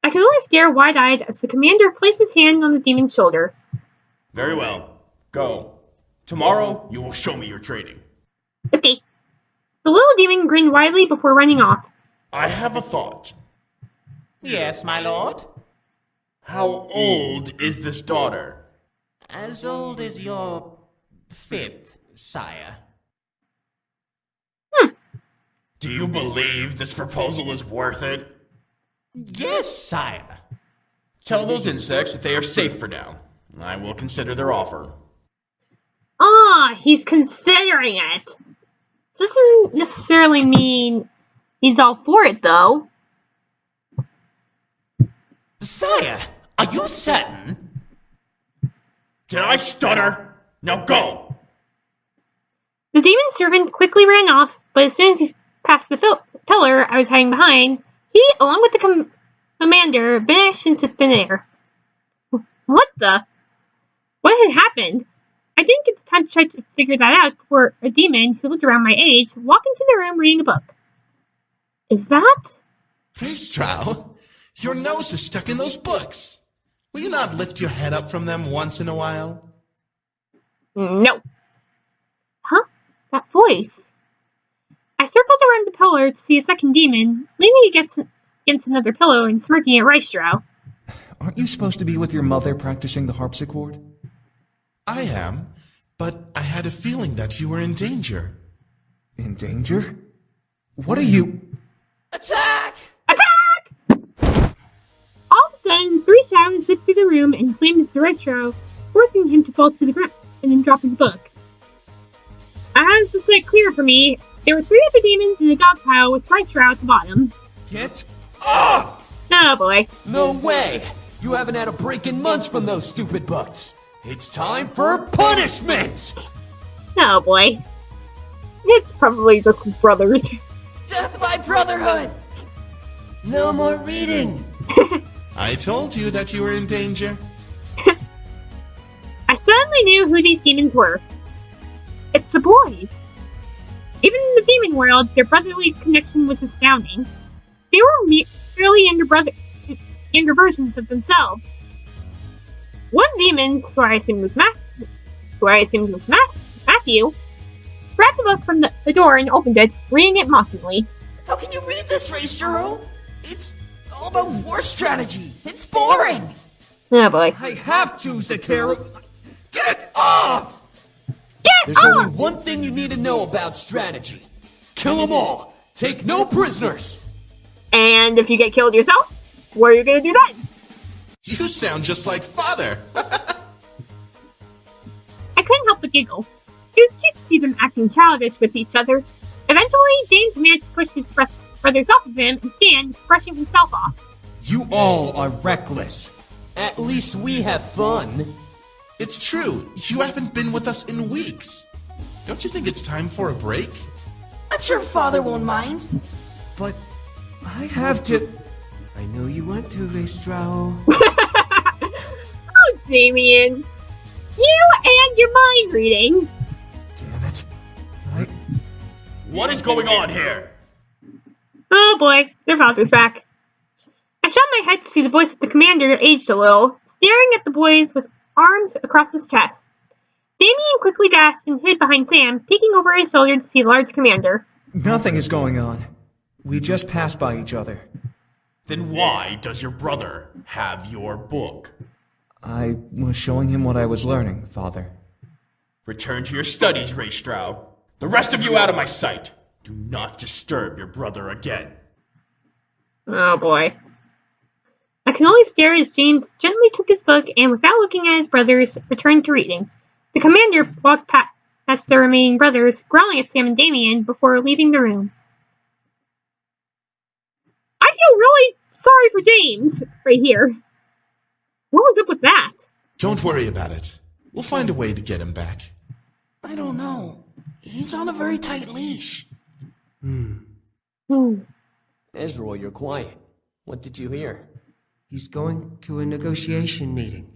I could only stare wide-eyed as the commander placed his hand on the demon's shoulder. Very well. Go. Tomorrow, you will show me your training. Okay. The little demon grinned widely before running off. I have a thought. Yes, my lord? How old is this daughter? As old as your 5th, sire. Do you believe this proposal is worth it? Yes, sire. Tell those insects that they are safe for now. I will consider their offer. Ah, he's considering it. Doesn't necessarily mean he's all for it, though. Sire, are you certain? Did I stutter? Now go! The demon servant quickly ran off, but as soon as he passed the pillar I was hiding behind, he, along with the commander, vanished into thin air. What had happened? I didn't get the time to try to figure that out before a demon who looked around my age walked into the room reading a book. Is that? Raestrow, your nose is stuck in those books. Will you not lift your head up from them once in a while? No. Huh? That voice. I circled around the pillar to see a second demon, leaning against another pillow and smirking at Raestrow. Aren't you supposed to be with your mother practicing the harpsichord? I am, but I had a feeling that you were in danger. In danger? What are you... Attack! Attack! All of a sudden, 3 shadows zipped through the room and slammed into Raestrow, forcing him to fall to the ground and then drop his book. As was made clear for me, there were 3 other demons in a dog pile with Raestrow at the bottom. Get up! Oh boy. No way! You haven't had a break in months from those stupid books. It's time for punishment! Oh boy. It's probably just brothers. Death by brotherhood! No more reading! I told you that you were in danger. I suddenly knew who these demons were. It's the boys. Even in the demon world, their brotherly connection was astounding. They were merely younger versions of themselves. One demon, who I assumed was Matthew, grabbed the book from the door and opened it, reading it mockingly. How can you read this, Raestrow? It's all about war strategy. It's boring. Oh boy. I have to, Zakaru. Get off! Get There's off! only one thing you need to know about strategy. Kill them all. Take no prisoners. And if you get killed yourself, what are you gonna do then? You sound just like Father. I couldn't help but giggle. It was cute to see them acting childish with each other. Eventually, James managed to push his brothers off of him and stand, brushing himself off. You all are reckless. At least we have fun. It's true. You haven't been with us in weeks. Don't you think it's time for a break? I'm sure Father won't mind. But I have to... I know you want to, Raestrow. Oh, Damien. You and your mind reading. Damn it. What is going on here? Oh boy, their father's back. I shot my head to see the voice of the commander aged a little, staring at the boys with arms across his chest. Damien quickly dashed and hid behind Sam, peeking over his shoulder to see the large commander. Nothing is going on. We just passed by each other. Then why does your brother have your book? I was showing him what I was learning, Father. Return to your studies, Raestrow. The rest of you out of my sight. Do not disturb your brother again. Oh boy. I can only stare as James gently took his book and, without looking at his brothers, returned to reading. The commander walked past the remaining brothers, growling at Sam and Damien before leaving the room. I feel really sorry for James right here. What was up with that? Don't worry about it. We'll find a way to get him back. I don't know. He's on a very tight leash. Ezra, you're quiet. What did you hear? He's going to a negotiation meeting.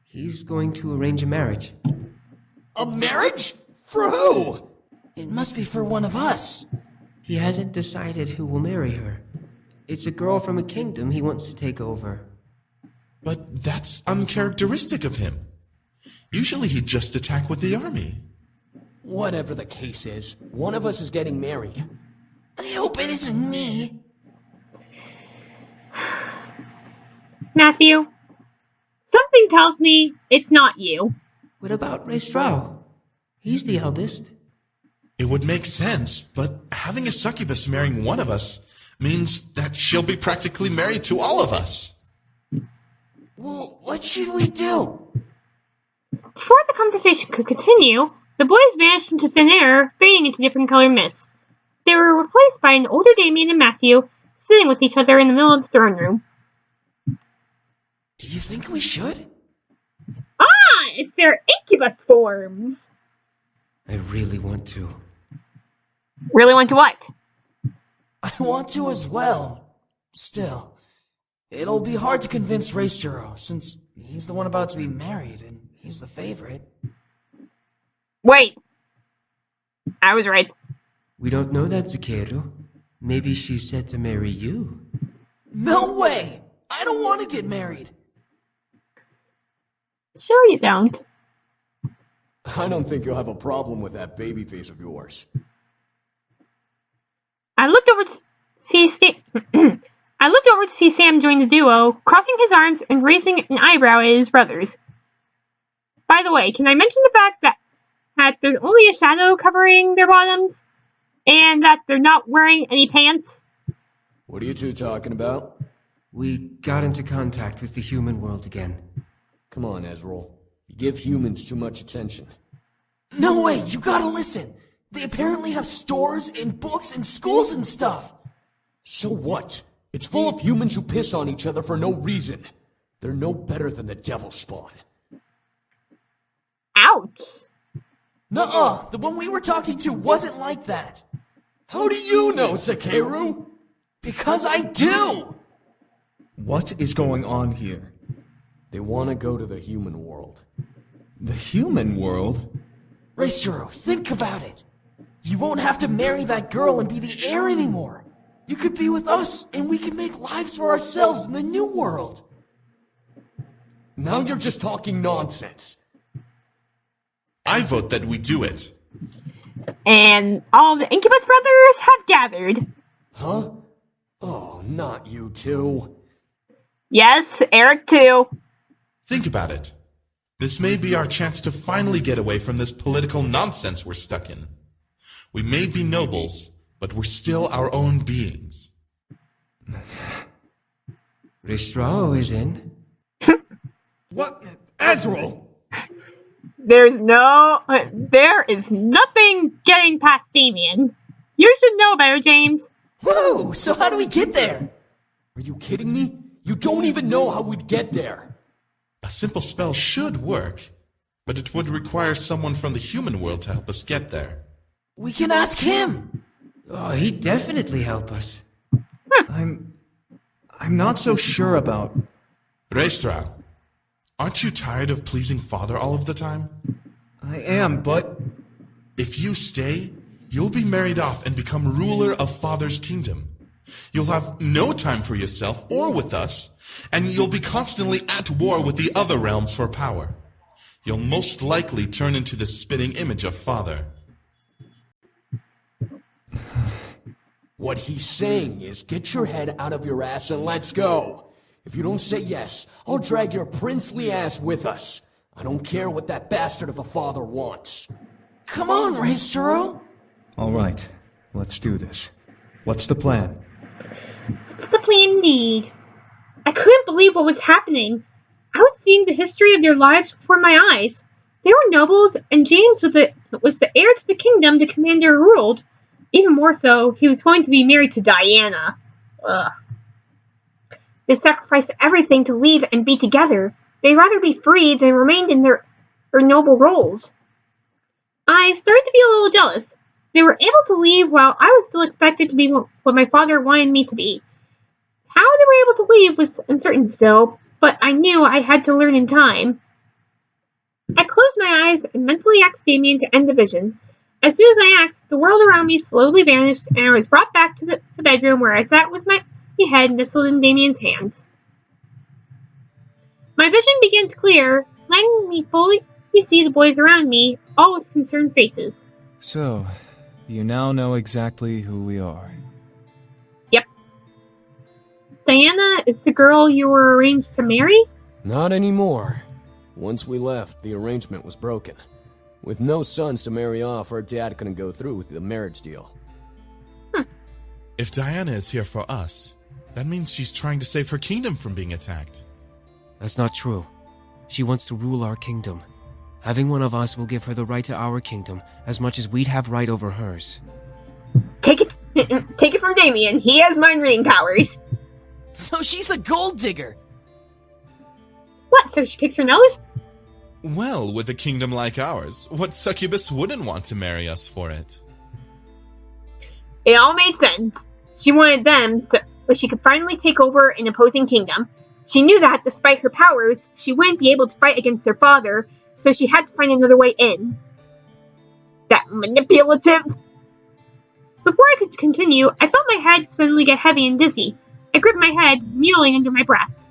He's going to arrange a marriage. A marriage? For who? It must be for one of us. He hasn't decided who will marry her. It's a girl from a kingdom he wants to take over. But that's uncharacteristic of him. Usually he'd just attack with the army. Whatever the case is, one of us is getting married. I hope it isn't me. Matthew, something tells me it's not you. What about Raestrow? He's the eldest. It would make sense, but having a succubus marrying one of us means that she'll be practically married to all of us. Well, what should we do? Before the conversation could continue, the boys vanished into thin air, fading into different colored mists. They were replaced by an older Damien and Matthew, sitting with each other in the middle of the throne room. Do you think we should? Ah, it's their incubus forms. I really want to. Really want to what? I want to as well. Still, it'll be hard to convince Raestrow, since he's the one about to be married and he's the favorite. Wait. I was right. We don't know that, Zakeru. Maybe she's set to marry you. No way! I don't want to get married. Sure you don't. I don't think you'll have a problem with that baby face of yours. I looked over to see Sam join the duo, crossing his arms and raising an eyebrow at his brothers. By the way, can I mention the fact that there's only a shadow covering their bottoms, and that they're not wearing any pants? What are you two talking about? We got into contact with the human world again. Come on, Ezreal. You give humans too much attention. No way, you gotta listen. They apparently have stores and books and schools and stuff. So what? It's full of humans who piss on each other for no reason. They're no better than the devil spawn. Ouch. Nuh-uh, the one we were talking to wasn't like that. How do you know, Zakeru? Because I do! What is going on here? They want to go to the human world. The human world? Raisuro, think about it. You won't have to marry that girl and be the heir anymore. You could be with us, and we can make lives for ourselves in the new world. Now you're just talking nonsense. I vote that we do it. And all the Incubus brothers have gathered. Huh? Oh, not you two. Yes, Eric too. Think about it. This may be our chance to finally get away from this political nonsense we're stuck in. We may be nobles, but we're still our own beings. Ristrao is in. What? Ezreal! There is nothing getting past Damien. You should know better, James. Whoa, so how do we get there? Are you kidding me? You don't even know how we'd get there. A simple spell should work, but it would require someone from the human world to help us get there. We can ask him. Oh, he'd definitely help us. I'm not so sure about... Reistra, aren't you tired of pleasing Father all of the time? I am, but... If you stay, you'll be married off and become ruler of Father's kingdom. You'll have no time for yourself or with us, and you'll be constantly at war with the other realms for power. You'll most likely turn into the spitting image of Father. What he's saying is, get your head out of your ass and let's go. If you don't say yes, I'll drag your princely ass with us. I don't care what that bastard of a father wants. Come on, Raisuro. All right, let's do this. What's the plan? The plan B. I couldn't believe what was happening. I was seeing the history of their lives before my eyes. They were nobles, and James was the heir to the kingdom the commander ruled. Even more so, he was going to be married to Diana. Ugh. They sacrificed everything to leave and be together. They'd rather be free than remain in their noble roles. I started to be a little jealous. They were able to leave while I was still expected to be what my father wanted me to be. How they were able to leave was uncertain still, but I knew I had to learn in time. I closed my eyes and mentally asked Damien to end the vision. As soon as I asked, the world around me slowly vanished, and I was brought back to the bedroom where I sat with my head nestled in Damien's hands. My vision began to clear, letting me fully see the boys around me, all with concerned faces. So, you now know exactly who we are. Yep. Diana is the girl you were arranged to marry? Not anymore. Once we left, the arrangement was broken. With no sons to marry off, her dad couldn't go through with the marriage deal. If Diana is here for us, that means she's trying to save her kingdom from being attacked. That's not true. She wants to rule our kingdom. Having one of us will give her the right to our kingdom as much as we'd have right over hers. Take it from Damien. He has mind reading powers. So she's a gold digger. What, so she picks her nose? Well, with a kingdom like ours, what succubus wouldn't want to marry us for it? It all made sense. She wanted them so she could finally take over an opposing kingdom. She knew that, despite her powers, she wouldn't be able to fight against their father, so she had to find another way in. That manipulative. Before I could continue, I felt my head suddenly get heavy and dizzy. I gripped my head, mewling under my breath.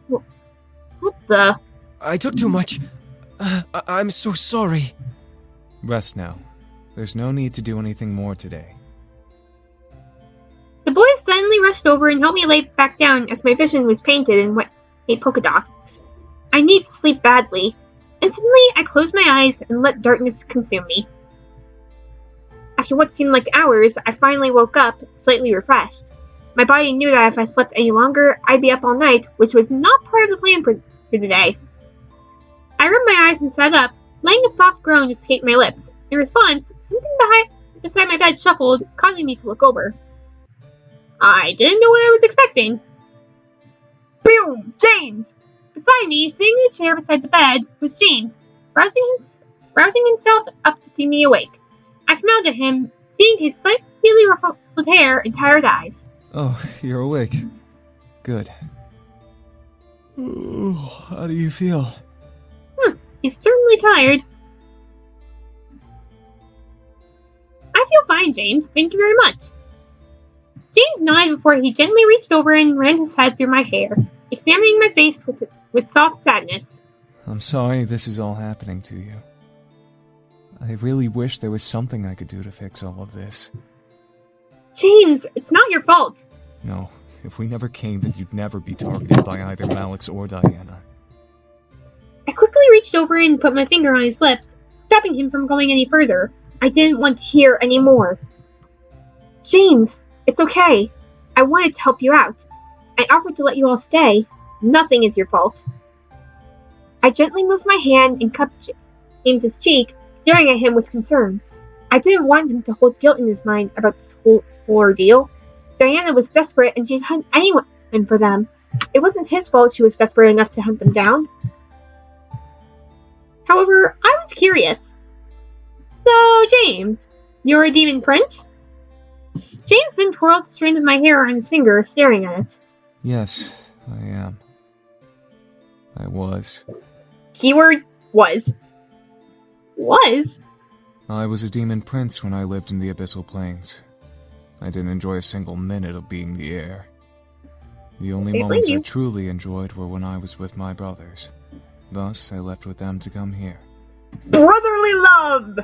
What the? I took too much. I'm so sorry. Rest now. There's no need to do anything more today. The boys suddenly rushed over and helped me lay back down as my vision was painted in white polka dots. I need to sleep badly. Instantly, I closed my eyes and let darkness consume me. After what seemed like hours, I finally woke up, slightly refreshed. My body knew that if I slept any longer, I'd be up all night, which was not part of the plan for the day. I rubbed my eyes and sat up, letting a soft groan escape my lips. In response, something beside my bed shuffled, causing me to look over. I didn't know what I was expecting. Boom! James! Beside me, sitting in a chair beside the bed, was James, rousing himself up to see me awake. I smiled at him, seeing his slightly ruffled hair and tired eyes. Oh, you're awake. Good. Oh, how do you feel? He's certainly tired. I feel fine, James. Thank you very much. James nodded before he gently reached over and ran his head through my hair, examining my face with soft sadness. I'm sorry this is all happening to you. I really wish there was something I could do to fix all of this. James, it's not your fault. No, if we never came, then you'd never be targeted by either Malix or Diana. I quickly reached over and put my finger on his lips, stopping him from going any further. I didn't want to hear any more. James, it's okay. I wanted to help you out. I offered to let you all stay. Nothing is your fault. I gently moved my hand and cupped James's cheek, staring at him with concern. I didn't want him to hold guilt in his mind about this whole ordeal. Diana was desperate and she'd hunt anyone for them. It wasn't his fault she was desperate enough to hunt them down. However, I was curious. So, James, you're a demon prince? James then twirled the strand of my hair on his finger, staring at it. Yes, I am. I was. Keyword was. Was? I was a demon prince when I lived in the Abyssal Plains. I didn't enjoy a single minute of being the heir. The only moments I truly enjoyed were when I was with my brothers. Thus, I left with them to come here. Brotherly love!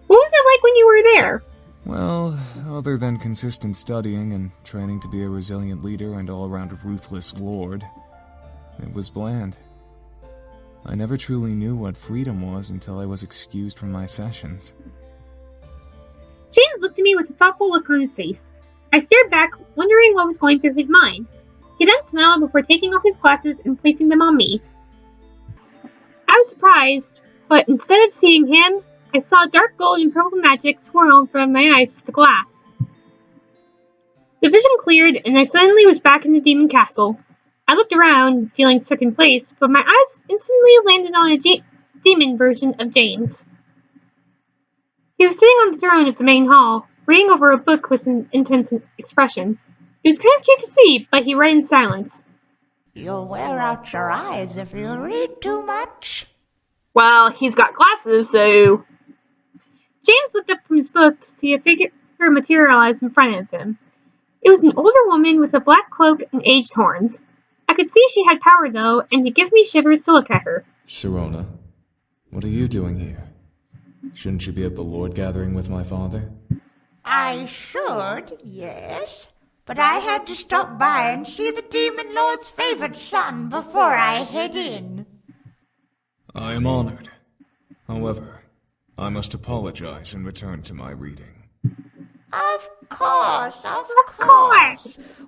What was it like when you were there? Well, other than consistent studying and training to be a resilient leader and all-around ruthless lord, it was bland. I never truly knew what freedom was until I was excused from my sessions. James looked at me with a thoughtful look on his face. I stared back, wondering what was going through his mind. He then smiled before taking off his glasses and placing them on me. I was surprised, but instead of seeing him, I saw dark gold and purple magic swirl from my eyes to the glass. The vision cleared, and I suddenly was back in the demon castle. I looked around, feeling stuck in place, but my eyes instantly landed on a demon version of James. He was sitting on the throne of the main hall, reading over a book with an intense expression. It was kind of cute to see, but he read in silence. You'll wear out your eyes if you read too much. Well, he's got glasses, so... James looked up from his book to see a figure materialize in front of him. It was an older woman with a black cloak and aged horns. I could see she had power, though, and it gave me shivers to look at her. Sirona, what are you doing here? Shouldn't you be at the Lord gathering with my father? I should, yes. But I had to stop by and see the Demon Lord's favorite son before I head in. I am honored. However, I must apologize and return to my reading. Of course.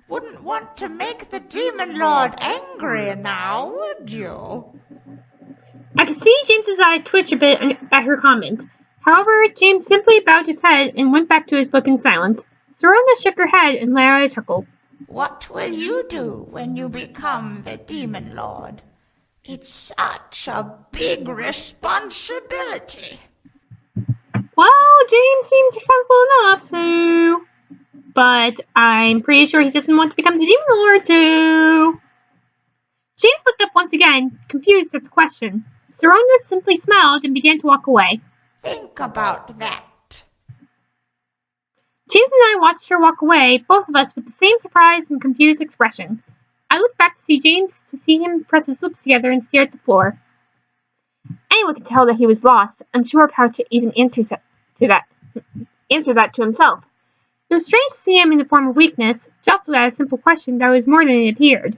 Wouldn't want to make the Demon Lord angry now, would you? I could see James's eye twitch a bit at her comment. However, James simply bowed his head and went back to his book in silence. Sirona shook her head and let out a chuckle. What will you do when you become the Demon Lord? It's such a big responsibility. Well, James seems responsible enough, so... But I'm pretty sure he doesn't want to become the Demon Lord, so... James looked up once again, confused at the question. Sirona simply smiled and began to walk away. Think about that. James and I watched her walk away, both of us with the same surprised and confused expression. I looked back to see him press his lips together and stare at the floor. Anyone could tell that he was lost, unsure of how to even answer that to himself. It was strange to see him in the form of weakness, jostled at a simple question that was more than it appeared.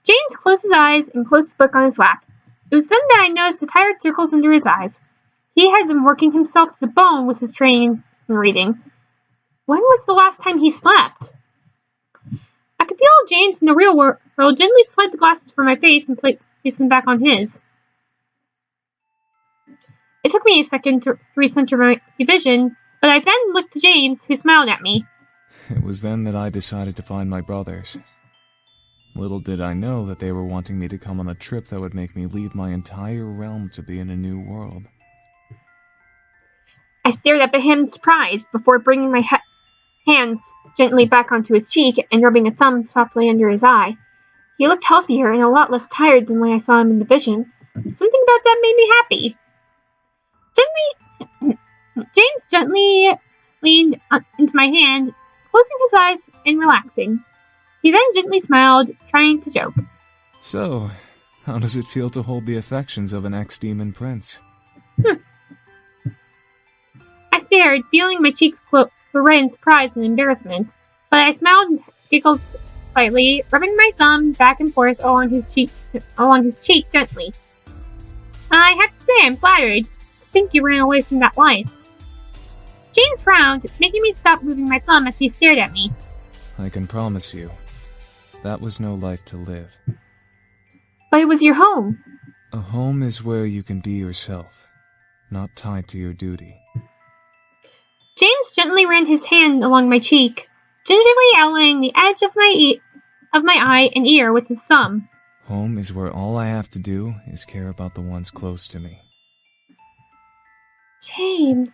James closed his eyes and closed the book on his lap. It was then that I noticed the tired circles under his eyes. He had been working himself to the bone with his training and reading. When was the last time he slept? I could feel James in the real world gently slide the glasses from my face and place them back on his. It took me a second to recenter my vision, but I then looked to James, who smiled at me. It was then that I decided to find my brothers. Little did I know that they were wanting me to come on a trip that would make me leave my entire realm to be in a new world. I stared up at him in surprise before bringing my hands gently back onto his cheek and rubbing a thumb softly under his eye. He looked healthier and a lot less tired than when I saw him in the vision. Something about that made me happy. James gently leaned into my hand, closing his eyes and relaxing. He then gently smiled, trying to joke. So, how does it feel to hold the affections of an ex-demon prince? I stared, feeling my cheeks glow red in surprise and embarrassment, but I smiled and giggled slightly, rubbing my thumb back and forth along his cheek gently. I have to say I'm flattered to think you ran away from that life. James frowned, making me stop moving my thumb as he stared at me. I can promise you, that was no life to live. But it was your home. A home is where you can be yourself, not tied to your duty. James gently ran his hand along my cheek, gingerly outlining the edge of my eye and ear with his thumb. Home is where all I have to do is care about the ones close to me. James.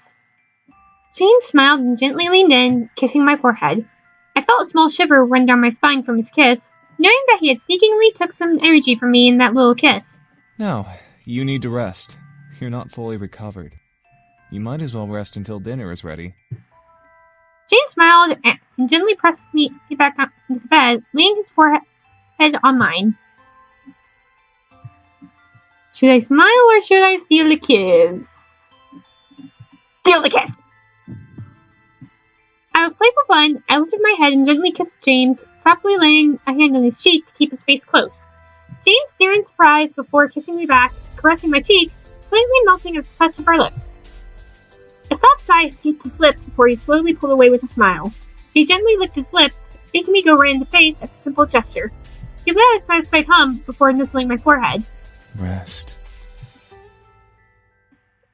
James smiled and gently leaned in, kissing my forehead. I felt a small shiver run down my spine from his kiss, knowing that he had sneakingly took some energy from me in that little kiss. Now, you need to rest. You're not fully recovered. You might as well rest until dinner is ready. James smiled and gently pressed me back into bed, laying his forehead on mine. Should I smile or should I steal the kiss? Steal the kiss! Out of playful fun, I lifted my head and gently kissed James, softly laying a hand on his cheek to keep his face close. James stared in surprise before kissing me back, caressing my cheek, slightly melting at the touch of our lips. A soft sigh escaped his lips before he slowly pulled away with a smile. He gently licked his lips, making me go right in the face at the simple gesture. He let a satisfied hum before nuzzling my forehead. Rest.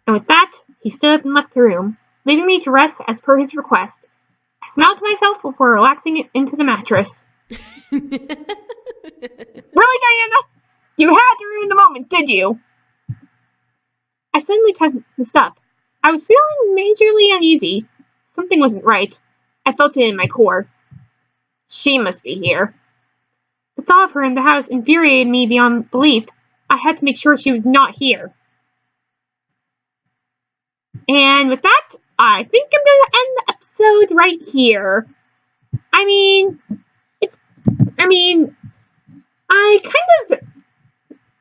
And with that, he stood up and left the room, leaving me to rest as per his request. I smiled to myself before relaxing it into the mattress. Really, Diana? You had to ruin the moment, did you? I suddenly tensed up. I was feeling majorly uneasy. Something wasn't right. I felt it in my core. She must be here. The thought of her in the house infuriated me beyond belief. I had to make sure she was not here. And with that, I think I'm going to end the episode right here.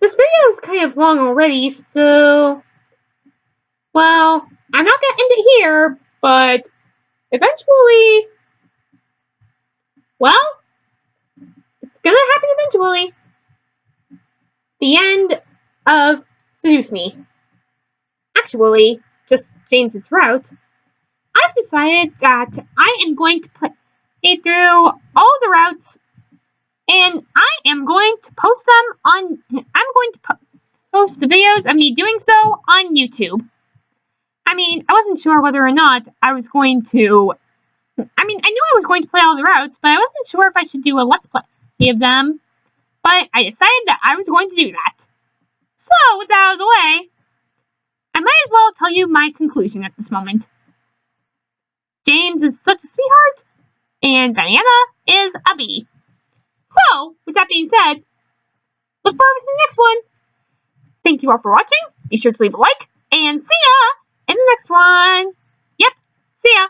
This video is kind of long already, so, well, I'm not going to end it here, but eventually, well, it's going to happen eventually. The end of Seduce Me. Actually, just James's route. I've decided that I am going to play through all the routes, and I am going to post post the videos of me doing so on YouTube. I wasn't sure whether or not I was going to, I knew I was going to play all the routes, but I wasn't sure if I should do a Let's Play of them, but I decided that I was going to do that. So, with that out of the way, I might as well tell you my conclusion at this moment. James is such a sweetheart, and Diana is a bee. So, with that being said, look forward to the next one. Thank you all for watching. Be sure to leave a like, and see ya! in the next one. Yep, see ya.